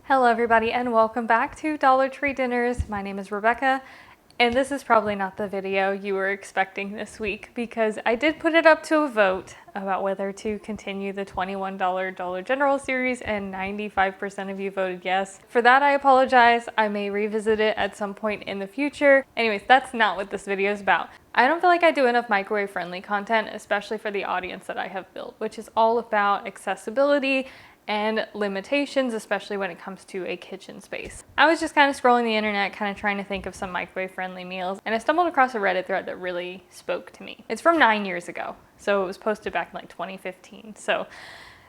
Hello everybody and welcome back to Dollar Tree Dinners. My name is Rebecca and this is probably not the video you were expecting this week because I did put it up to a vote about whether to continue the $21 Dollar General series and 95% of you voted yes. For that I apologize. I may revisit it at some point in the future. Anyways, that's not what this video is about. I don't feel like I do enough microwave friendly content, especially for the audience that I have built, which is all about accessibility and limitations, especially when it comes to a kitchen space. I was just kind of scrolling the internet, kind of trying to think of some microwave friendly meals, and I stumbled across a Reddit thread that really spoke to me. It's from 9 years ago, so it was posted back in like 2015. So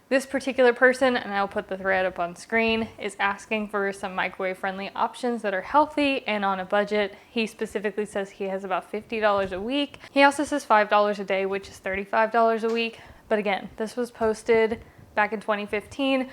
this particular person, and I'll put the thread up on screen, is asking for some microwave friendly options that are healthy and on a budget. He specifically says he has about $50 a week. He also says $5 a day, which is $35 a week. But again, this was posted back in 2015.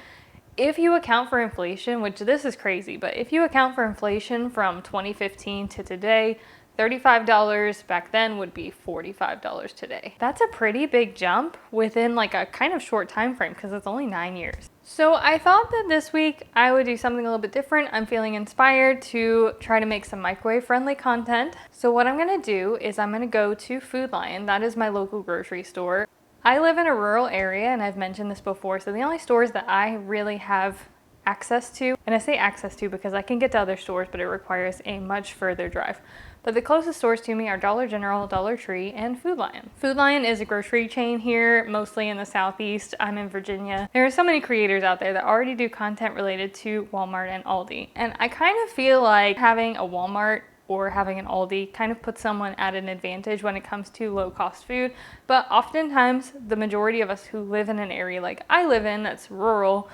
If you account for inflation, which this is crazy, but if you account for inflation from 2015 to today, $35 back then would be $45 today. That's a pretty big jump within like a kind of short time frame because it's only 9 years. So I thought that this week I would do something a little bit different. I'm feeling inspired to try to make some microwave friendly content. So what I'm gonna do is I'm gonna go to Food Lion. That is my local grocery store. I live in a rural area and I've mentioned this before, so the only stores that I really have access to, and I say access to because I can get to other stores, but it requires a much further drive. But the closest stores to me are Dollar General, Dollar Tree, and Food Lion. Food Lion is a grocery chain here, mostly in the Southeast. I'm in Virginia. There are so many creators out there that already do content related to Walmart and Aldi. And I kind of feel like having a Walmart or having an Aldi kind of puts someone at an advantage when it comes to low cost food. But oftentimes the majority of us who live in an area like I live in that's rural,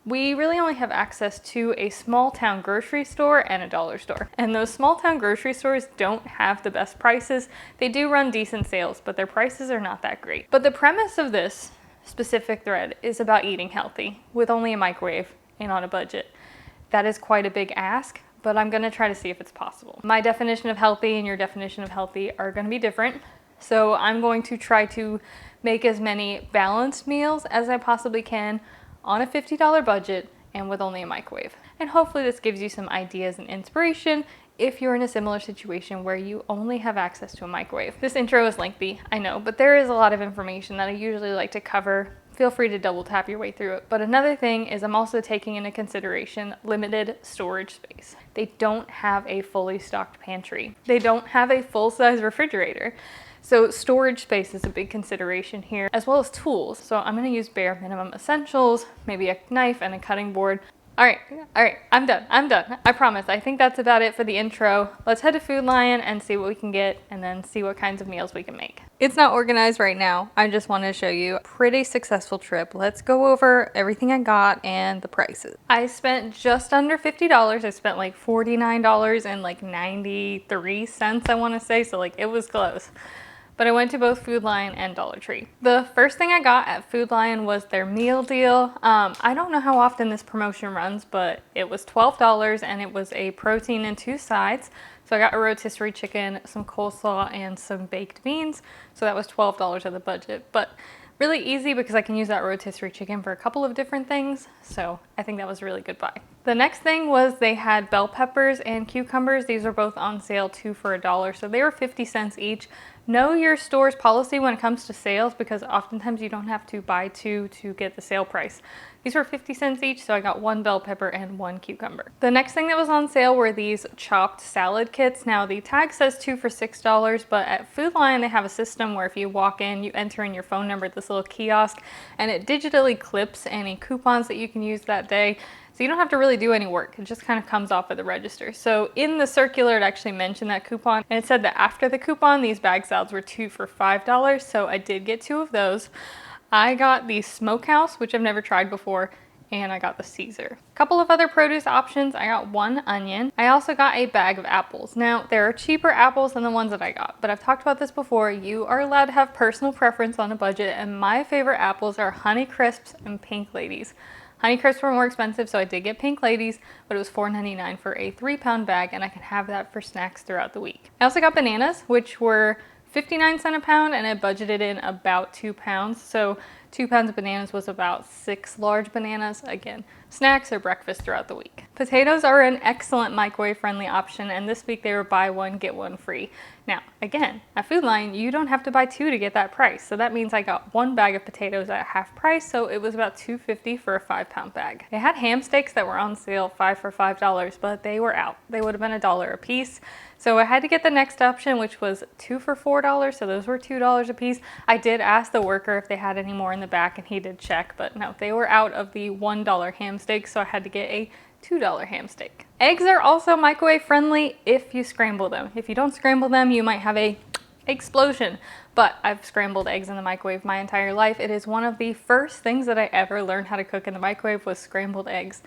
we really only have access to a small town grocery store and a dollar store. And those small town grocery stores don't have the best prices. They do run decent sales, but their prices are not that great. But the premise of this specific thread is about eating healthy with only a microwave and on a budget. That is quite a big ask, but I'm gonna try to see if it's possible. My definition of healthy and your definition of healthy are gonna be different. So I'm going to try to make as many balanced meals as I possibly can on a $50 budget and with only a microwave. And hopefully this gives you some ideas and inspiration if you're in a similar situation where you only have access to a microwave. This intro is lengthy, I know, but there is a lot of information that I usually like to cover. Feel free to double tap your way through it. But another thing is I'm also taking into consideration limited storage space. They don't have a fully stocked pantry. They don't have a full-size refrigerator. So storage space is a big consideration here, as well as tools. So I'm gonna use bare minimum essentials, maybe a knife and a cutting board. All right, I'm done. I promise. I think that's about it for the intro. Let's head to Food Lion and see what we can get and then see what kinds of meals we can make. It's not organized right now. I just wanted to show you a pretty successful trip. Let's go over everything I got and the prices. I spent just under $50. I spent like $49 and like 93 cents, I want to say. So like it was close. But I went to both Food Lion and Dollar Tree. The first thing I got at Food Lion was their meal deal. I don't know how often this promotion runs, but it was $12 and it was a protein and 2 sides. So I got a rotisserie chicken, some coleslaw, and some baked beans. So that was $12 of the budget. But really easy because I can use that rotisserie chicken for a couple of different things. So I think that was a really good buy. The next thing was they had bell peppers and cucumbers. These are both on sale, 2 for $1. So they were 50 cents each. Know your store's policy when it comes to sales because oftentimes you don't have to buy 2 to get the sale price. These were 50 cents each, so I got 1 bell pepper and 1 cucumber. The next thing that was on sale were these chopped salad kits. Now the tag says 2 for $6, but at Food Lion they have a system where if you walk in, you enter in your phone number at this little kiosk and it digitally clips any coupons that you can use that day. So you don't have to really do any work. It just kind of comes off at the register. So in the circular, it actually mentioned that coupon and it said that after the coupon, these bag salads were 2 for $5. So I did get 2 of those. I got the Smokehouse, which I've never tried before, and I got the Caesar. A couple of other produce options. I got 1 onion. I also got a bag of apples. Now, there are cheaper apples than the ones that I got, but I've talked about this before. You are allowed to have personal preference on a budget, and my favorite apples are Honey Crisps and Pink Ladies. Honey Crisps were more expensive, so I did get Pink Ladies, but it was $4.99 for a 3-pound bag, and I can have that for snacks throughout the week. I also got bananas, which were 59 cents a pound, and I budgeted in about 2 pounds. So 2 pounds of bananas was about 6 large bananas. Again, snacks or breakfast throughout the week. Potatoes are an excellent microwave friendly option, and this week they were buy one, get one free. Now, again, at Food Lion, you don't have to buy 2 to get that price. So that means I got 1 bag of potatoes at half price, so it was about $2.50 for a 5-pound bag. They had ham steaks that were on sale, 5 for $5, but they were out. They would have been $1 a piece. So I had to get the next option, which was 2 for $4, so those were $2 a piece. I did ask the worker if they had any more in the back, and he did check, but no, they were out of the $1 ham steak, so I had to get a $2 ham steak. Eggs are also microwave friendly if you scramble them. If you don't scramble them, you might have a explosion. But I've scrambled eggs in the microwave my entire life. It is one of the first things that I ever learned how to cook in the microwave was scrambled eggs.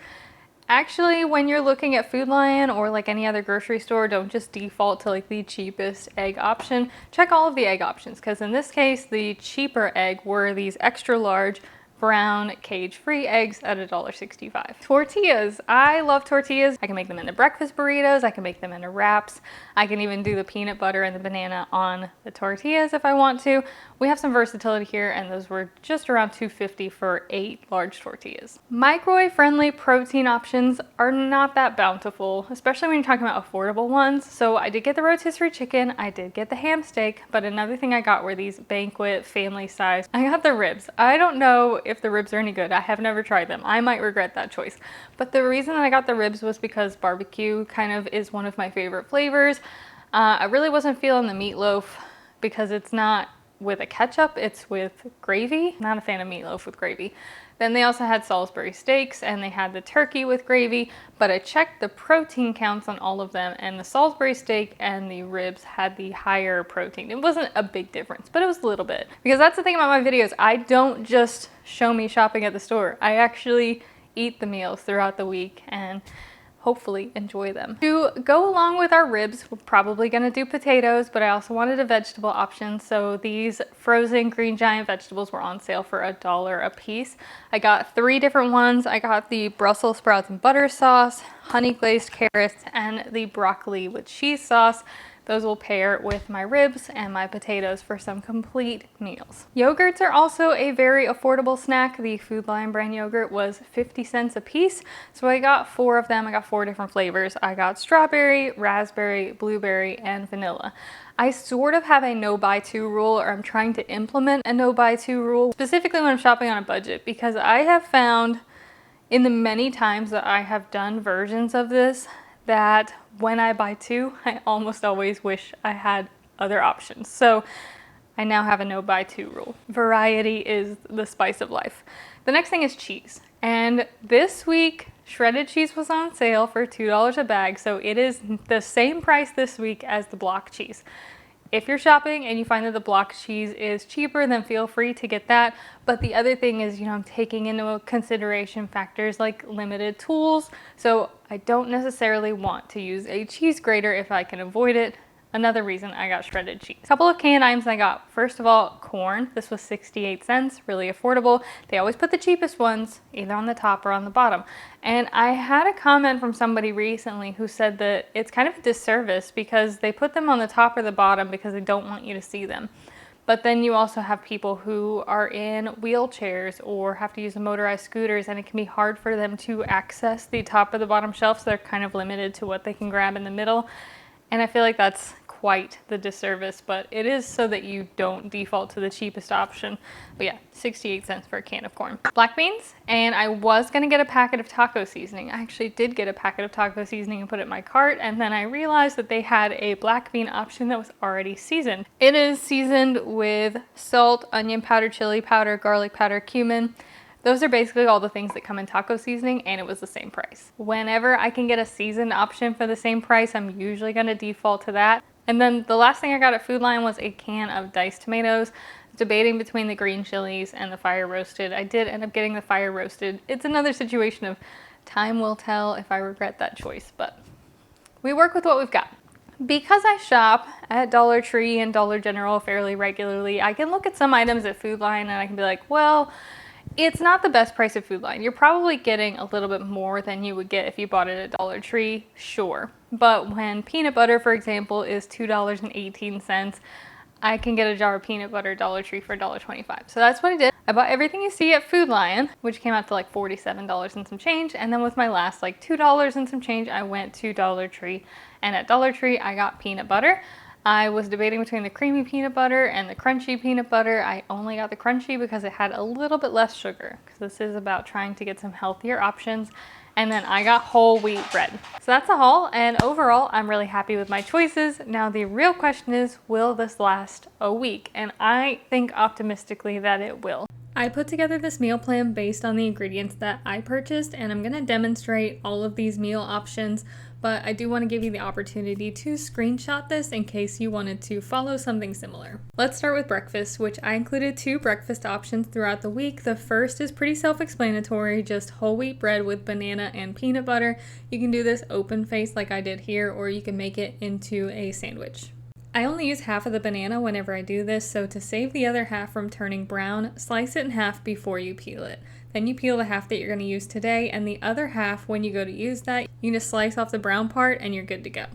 Actually, when you're looking at Food Lion or like any other grocery store, don't just default to like the cheapest egg option. Check all of the egg options, because in this case, the cheaper egg were these extra large brown cage-free eggs at $1.65. Tortillas. I love tortillas. I can make them into breakfast burritos. I can make them into wraps. I can even do the peanut butter and the banana on the tortillas if I want to. We have some versatility here, and those were just around $2.50 for 8 large tortillas. Microwave-friendly protein options are not that bountiful, especially when you're talking about affordable ones. So I did get the rotisserie chicken, I did get the ham steak, but another thing I got were these banquet family size. I got the ribs. I don't know if the ribs are any good. I have never tried them. I might regret that choice. But the reason that I got the ribs was because barbecue kind of is one of my favorite flavors. I really wasn't feeling the meatloaf because it's not with a ketchup, it's with gravy. Not a fan of meatloaf with gravy. Then they also had Salisbury steaks, and they had the turkey with gravy, but I checked the protein counts on all of them, and the Salisbury steak and the ribs had the higher protein. It wasn't a big difference, but it was a little bit. Because that's the thing about my videos, I don't just show me shopping at the store. I actually eat the meals throughout the week and hopefully enjoy them. To go along with our ribs, we're probably gonna do potatoes, but I also wanted a vegetable option. So these frozen Green Giant vegetables were on sale for $1 a piece. I got 3 different ones. I got the Brussels sprouts and butter sauce, honey glazed carrots, and the broccoli with cheese sauce. Those will pair with my ribs and my potatoes for some complete meals. Yogurts are also a very affordable snack. The Food Lion brand yogurt was 50 cents a piece. So I got 4 of them. I got 4 different flavors. I got strawberry, raspberry, blueberry, and vanilla. I sort of have a no buy 2 rule, or I'm trying to implement a no buy 2 rule, specifically when I'm shopping on a budget, because I have found in the many times that I have done versions of this that when I buy 2, I almost always wish I had other options. So I now have a no buy 2 rule. Variety is the spice of life. The next thing is cheese. And this week, shredded cheese was on sale for $2 a bag. So it is the same price this week as the block cheese. If you're shopping and you find that the block cheese is cheaper, then feel free to get that. But the other thing is, I'm taking into consideration factors like limited tools. So I don't necessarily want to use a cheese grater if I can avoid it. Another reason I got shredded cheese. A couple of canned items I got. First of all, corn. This was 68 cents, really affordable. They always put the cheapest ones either on the top or on the bottom. And I had a comment from somebody recently who said that it's kind of a disservice because they put them on the top or the bottom because they don't want you to see them. But then you also have people who are in wheelchairs or have to use motorized scooters, and it can be hard for them to access the top or the bottom shelf, so they're kind of limited to what they can grab in the middle. And I feel like that's quite the disservice, but it is so that you don't default to the cheapest option. But yeah, 68 cents for a can of corn. Black beans, and I was gonna get a packet of taco seasoning. I actually did get a packet of taco seasoning and put it in my cart, and then I realized that they had a black bean option that was already seasoned. It is seasoned with salt, onion powder, chili powder, garlic powder, cumin. Those are basically all the things that come in taco seasoning, and it was the same price. Whenever I can get a seasoned option for the same price, I'm usually gonna default to that. And then the last thing I got at Food Lion was a can of diced tomatoes. Debating between the green chilies and the fire roasted. I did end up getting the fire roasted. It's another situation of time will tell if I regret that choice, but we work with what we've got. Because I shop at Dollar Tree and Dollar General fairly regularly, I can look at some items at Food Lion and I can be like, well, it's not the best price at Food Lion. You're probably getting a little bit more than you would get if you bought it at Dollar Tree, sure. But when peanut butter, for example, is $2.18, I can get a jar of peanut butter at Dollar Tree for $1.25. So that's what I did. I bought everything you see at Food Lion, which came out to like $47 and some change. And then with my last like $2 and some change, I went to Dollar Tree. And at Dollar Tree, I got peanut butter. I was debating between the creamy peanut butter and the crunchy peanut butter. I only got the crunchy because it had a little bit less sugar, because this is about trying to get some healthier options. And then I got whole wheat bread. So that's a haul, and overall, I'm really happy with my choices. Now the real question is, will this last a week? And I think optimistically that it will. I put together this meal plan based on the ingredients that I purchased, and I'm gonna demonstrate all of these meal options, but I do want to give you the opportunity to screenshot this in case you wanted to follow something similar. Let's start with breakfast, which I included 2 breakfast options throughout the week. The first is pretty self-explanatory, just whole wheat bread with banana and peanut butter. You can do this open faced like I did here, or you can make it into a sandwich. I only use half of the banana whenever I do this, so to save the other half from turning brown, slice it in half before you peel it. Then you peel the half that you're going to use today, and the other half, when you go to use that, you just slice off the brown part and you're good to go.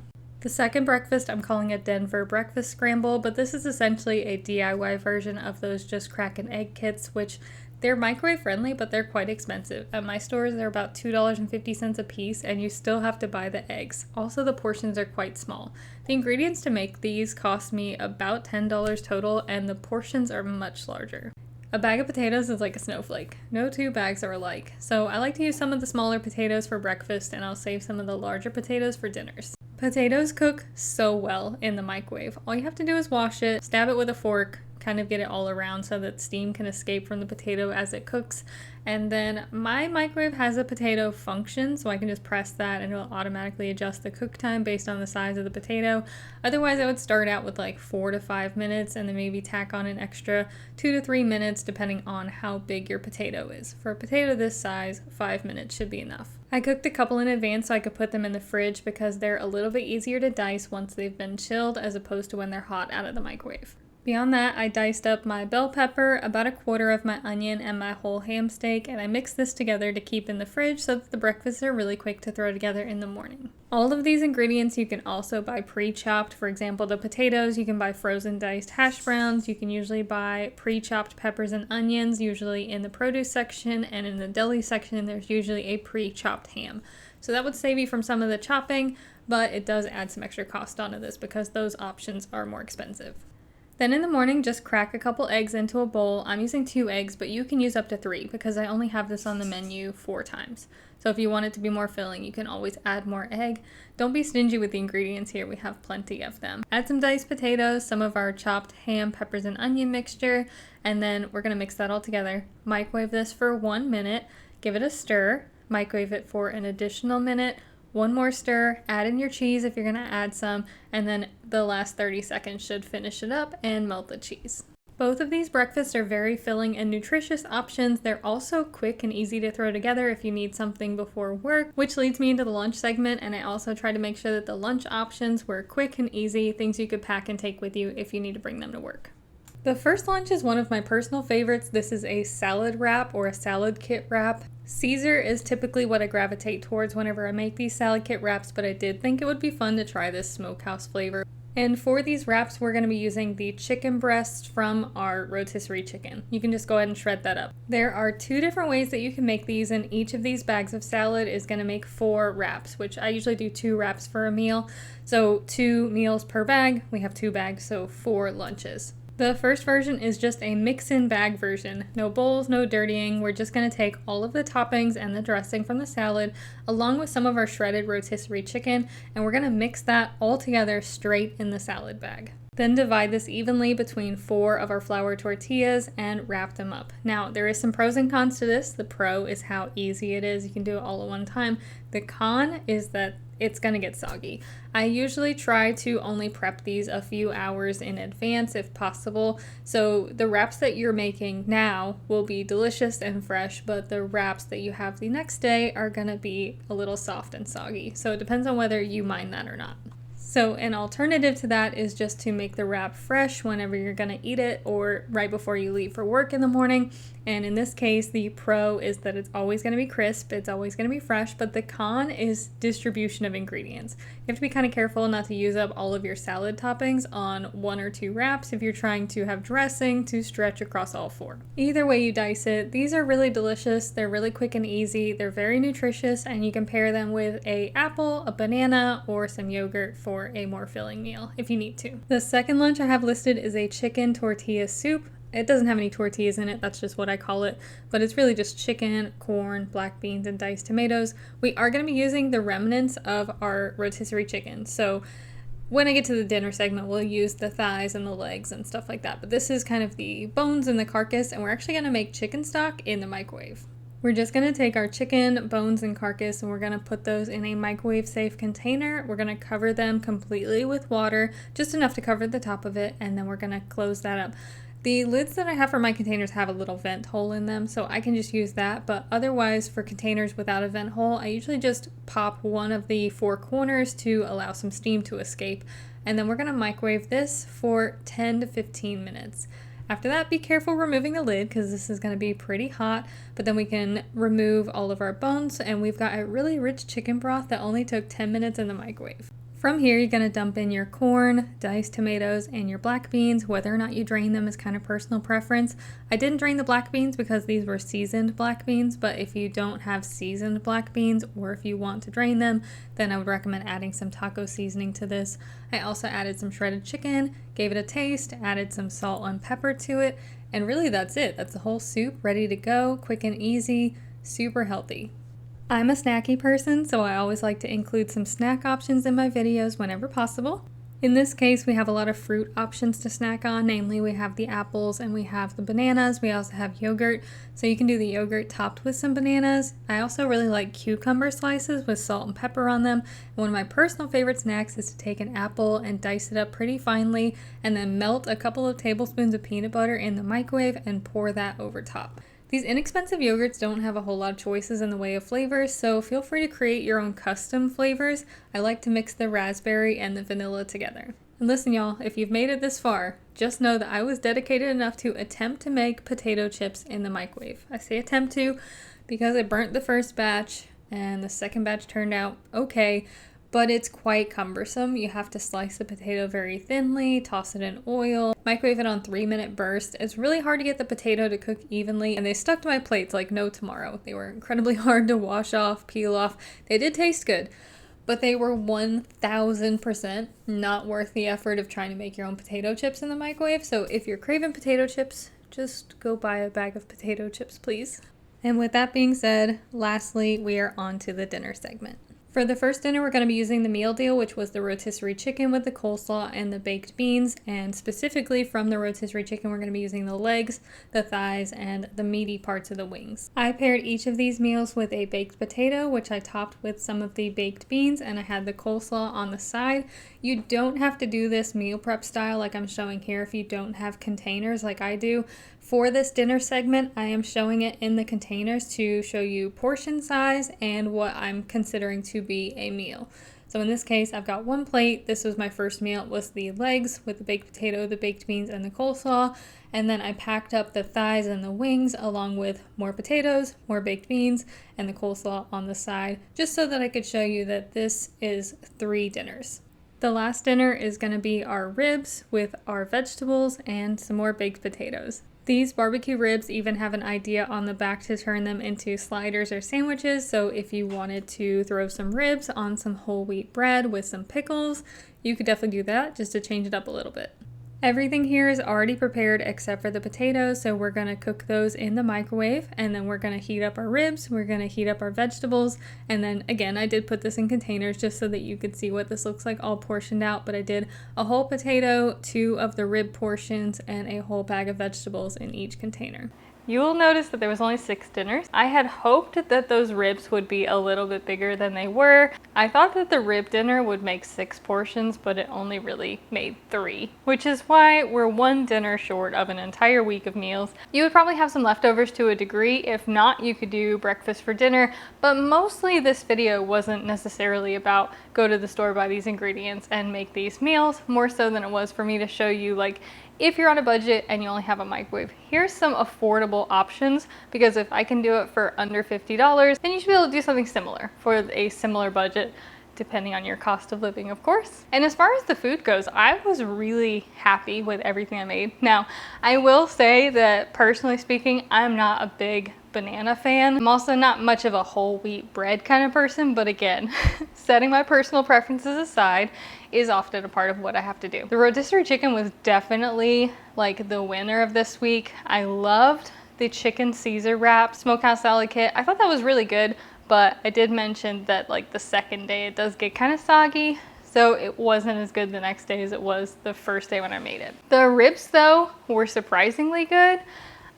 The second breakfast I'm calling a Denver breakfast scramble, but this is essentially a DIY version of those just crack an egg kits, which they're microwave friendly, but they're quite expensive. At my stores, they're about $2.50 a piece, and you still have to buy the eggs. Also, the portions are quite small. The ingredients to make these cost me about $10 total, and the portions are much larger. A bag of potatoes is like a snowflake. No 2 bags are alike. So I like to use some of the smaller potatoes for breakfast, and I'll save some of the larger potatoes for dinners. Potatoes cook so well in the microwave. All you have to do is wash it, stab it with a fork, kind of get it all around so that steam can escape from the potato as it cooks. And then my microwave has a potato function, so I can just press that and it'll automatically adjust the cook time based on the size of the potato. Otherwise, I would start out with like 4 to 5 minutes and then maybe tack on an extra 2 to 3 minutes depending on how big your potato is. For a potato this size, 5 minutes should be enough. I cooked a couple in advance so I could put them in the fridge because they're a little bit easier to dice once they've been chilled as opposed to when they're hot out of the microwave. Beyond that, I diced up my bell pepper, about 1/4 of my onion, and my whole ham steak, and I mixed this together to keep in the fridge so that the breakfasts are really quick to throw together in the morning. All of these ingredients you can also buy pre-chopped. For example, the potatoes, you can buy frozen diced hash browns. You can usually buy pre-chopped peppers and onions, usually in the produce section, and in the deli section, there's usually a pre-chopped ham. So that would save you from some of the chopping, but it does add some extra cost onto this because those options are more expensive. Then in the morning, just crack a couple eggs into a bowl. I'm using 2 eggs, but you can use up to 3 because I only have this on the menu 4 times. So if you want it to be more filling, you can always add more egg. Don't be stingy with the ingredients here. We have plenty of them. Add some diced potatoes, some of our chopped ham, peppers, and onion mixture, and then we're going to mix that all together. Microwave this for 1 minute. Give it a stir. Microwave it for an additional minute. 1 more stir, add in your cheese if you're going to add some, and then the last 30 seconds should finish it up and melt the cheese. Both of these breakfasts are very filling and nutritious options. They're also quick and easy to throw together if you need something before work, which leads me into the lunch segment, and I also try to make sure that the lunch options were quick and easy, things you could pack and take with you if you need to bring them to work. The first lunch is one of my personal favorites. This is a salad wrap or a salad kit wrap. Caesar is typically what I gravitate towards whenever I make these salad kit wraps, but I did think it would be fun to try this smokehouse flavor. And for these wraps, we're going to be using the chicken breast from our rotisserie chicken. You can just go ahead and shred that up. There are 2 different ways that you can make these, and each of these bags of salad is going to make 4 wraps, which I usually do 2 wraps for a meal. So 2 meals per bag. We have 2 bags, so 4 lunches. The first version is just a mix-in bag version. No bowls, no dirtying. We're just going to take all of the toppings and the dressing from the salad along with some of our shredded rotisserie chicken, and we're going to mix that all together straight in the salad bag. Then divide this evenly between 4 of our flour tortillas and wrap them up. Now, there is some pros and cons to this. The pro is how easy it is. You can do it all at one time. The con is that it's going to get soggy. I usually try to only prep these a few hours in advance if possible. So the wraps that you're making now will be delicious and fresh, but the wraps that you have the next day are going to be a little soft and soggy. So it depends on whether you mind that or not. So an alternative to that is just to make the wrap fresh whenever you're gonna eat it or right before you leave for work in the morning. And in this case, the pro is that it's always gonna be crisp, it's always gonna be fresh, but the con is distribution of ingredients. You have to be kind of careful not to use up all of your salad toppings on 1 or 2 wraps if you're trying to have dressing to stretch across all 4. Either way you dice it, these are really delicious, they're really quick and easy, they're very nutritious, and you can pair them with an apple, a banana, or some yogurt for a more filling meal if you need to. The second lunch I have listed is a chicken tortilla soup. It doesn't have any tortillas in it, that's just what I call it, but it's really just chicken, corn, black beans, and diced tomatoes. We are going to be using the remnants of our rotisserie chicken, so when I get to the dinner segment, we'll use the thighs and the legs and stuff like that, but this is kind of the bones and the carcass, and we're actually going to make chicken stock in the microwave. We're just going to take our chicken, bones, and carcass, and we're going to put those in a microwave-safe container. We're going to cover them completely with water, just enough to cover the top of it, and then we're going to close that up. The lids that I have for my containers have a little vent hole in them, so I can just use that, but otherwise for containers without a vent hole, I usually just pop one of the 4 corners to allow some steam to escape, and then we're going to microwave this for 10 to 15 minutes. After that, be careful removing the lid because this is going to be pretty hot, but then we can remove all of our bones, and we've got a really rich chicken broth that only took 10 minutes in the microwave. From here, you're going to dump in your corn, diced tomatoes, and your black beans. Whether or not you drain them is kind of personal preference. I didn't drain the black beans because these were seasoned black beans, but if you don't have seasoned black beans or if you want to drain them, then I would recommend adding some taco seasoning to this. I also added some shredded chicken, gave it a taste, added some salt and pepper to it, and really that's it. That's the whole soup ready to go, quick and easy, super healthy. I'm a snacky person, so I always like to include some snack options in my videos whenever possible. In this case, we have a lot of fruit options to snack on, namely we have the apples and we have the bananas. We also have yogurt, so you can do the yogurt topped with some bananas. I also really like cucumber slices with salt and pepper on them. And one of my personal favorite snacks is to take an apple and dice it up pretty finely and then melt a couple of tablespoons of peanut butter in the microwave and pour that over top. These inexpensive yogurts don't have a whole lot of choices in the way of flavors, so feel free to create your own custom flavors. I like to mix the raspberry and the vanilla together. And listen y'all, if you've made it this far, just know that I was dedicated enough to attempt to make potato chips in the microwave. I say attempt to because I burnt the first batch and the second batch turned out okay, but it's quite cumbersome. You have to slice the potato very thinly, toss it in oil, microwave it on 3-minute burst. It's really hard to get the potato to cook evenly, and they stuck to my plates like no tomorrow. They were incredibly hard to wash off, peel off. They did taste good, but they were 1000% not worth the effort of trying to make your own potato chips in the microwave. So if you're craving potato chips, just go buy a bag of potato chips, please. And with that being said, lastly, we are on to the dinner segment. For the first dinner, we're going to be using the meal deal, which was the rotisserie chicken with the coleslaw and the baked beans. And specifically from the rotisserie chicken, we're going to be using the legs, the thighs, and the meaty parts of the wings. I paired each of these meals with a baked potato, which I topped with some of the baked beans, and I had the coleslaw on the side. You don't have to do this meal prep style like I'm showing here if you don't have containers like I do. For this dinner segment, I am showing it in the containers to show you portion size and what I'm considering to be a meal. So in this case, I've got 1 plate. This was my first meal. It was the legs with the baked potato, the baked beans, and the coleslaw. And then I packed up the thighs and the wings along with more potatoes, more baked beans, and the coleslaw on the side, just so that I could show you that this is 3 dinners. The last dinner is going to be our ribs with our vegetables and some more baked potatoes. These barbecue ribs even have an idea on the back to turn them into sliders or sandwiches, so if you wanted to throw some ribs on some whole wheat bread with some pickles, you could definitely do that just to change it up a little bit. Everything here is already prepared except for the potatoes, so we're going to cook those in the microwave, and then we're going to heat up our ribs, we're going to heat up our vegetables, and then again I did put this in containers just so that you could see what this looks like all portioned out, but I did a whole potato, 2 of the rib portions, and a whole bag of vegetables in each container. you will notice that there was only 6 dinners. I had hoped that those ribs would be a little bit bigger than they were. I thought that the rib dinner would make 6 portions, but it only really made 3, which is why we're 1 dinner short of an entire week of meals. You would probably have some leftovers to a degree. If not, you could do breakfast for dinner, but mostly this video wasn't necessarily about go to the store, buy these ingredients, and make these meals, more so than it was for me to show you, like, if you're on a budget and you only have a microwave, here's some affordable options, because if I can do it for under $50, then you should be able to do something similar for a similar budget, depending on your cost of living, of course. And as far as the food goes, I was really happy with everything I made. Now, I will say that personally speaking, I'm not a big banana fan. I'm also not much of a whole wheat bread kind of person, but again, setting my personal preferences aside is often a part of what I have to do. The rotisserie chicken was definitely like the winner of this week. I loved the chicken Caesar wrap smokehouse salad kit. I thought that was really good, but I did mention that like the second day it does get kind of soggy, so it wasn't as good the next day as it was the first day when I made it. The ribs though were surprisingly good.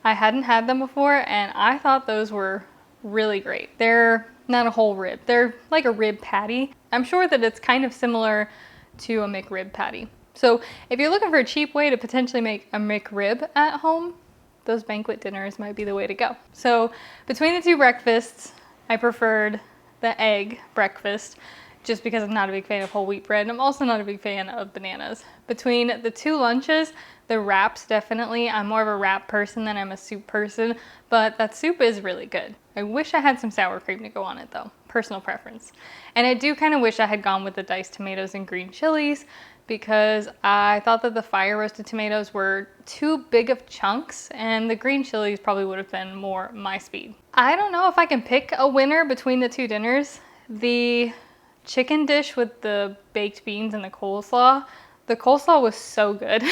I hadn't had them before and I thought those were really great. They're not a whole rib, they're like a rib patty. I'm sure that it's kind of similar to a McRib patty. So if you're looking for a cheap way to potentially make a McRib at home, those banquet dinners might be the way to go. So between the 2 breakfasts, I preferred the egg breakfast just because I'm not a big fan of whole wheat bread. And I'm also not a big fan of bananas. Between the 2 lunches, the wraps definitely, I'm more of a wrap person than I'm a soup person, but that soup is really good. I wish I had some sour cream to go on it though, personal preference. And I do kind of wish I had gone with the diced tomatoes and green chilies, because I thought that the fire roasted tomatoes were too big of chunks and the green chilies probably would have been more my speed. I don't know if I can pick a winner between the 2 dinners. The chicken dish with the baked beans and the coleslaw was so good.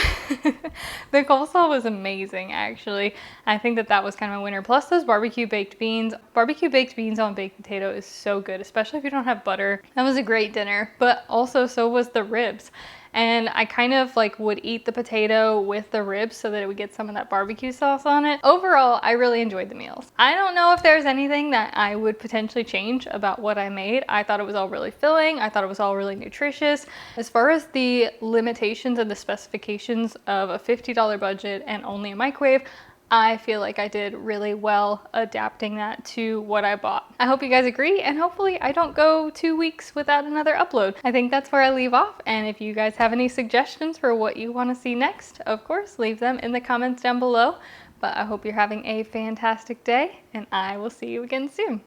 The coleslaw was amazing, actually. I think that that was kind of a winner. Plus those barbecue baked beans. Barbecue baked beans on baked potato is so good, especially if you don't have butter. That was a great dinner, but also so was the ribs. And I kind of like would eat the potato with the ribs so that it would get some of that barbecue sauce on it. Overall, I really enjoyed the meals. I don't know if there's anything that I would potentially change about what I made. I thought it was all really filling. I thought it was all really nutritious. As far as the limitations and the specifications of a $50 budget and only a microwave, I feel like I did really well adapting that to what I bought. I hope you guys agree, and hopefully I don't go 2 weeks without another upload. I think that's where I leave off, and if you guys have any suggestions for what you want to see next, of course, leave them in the comments down below. But I hope you're having a fantastic day, and I will see you again soon.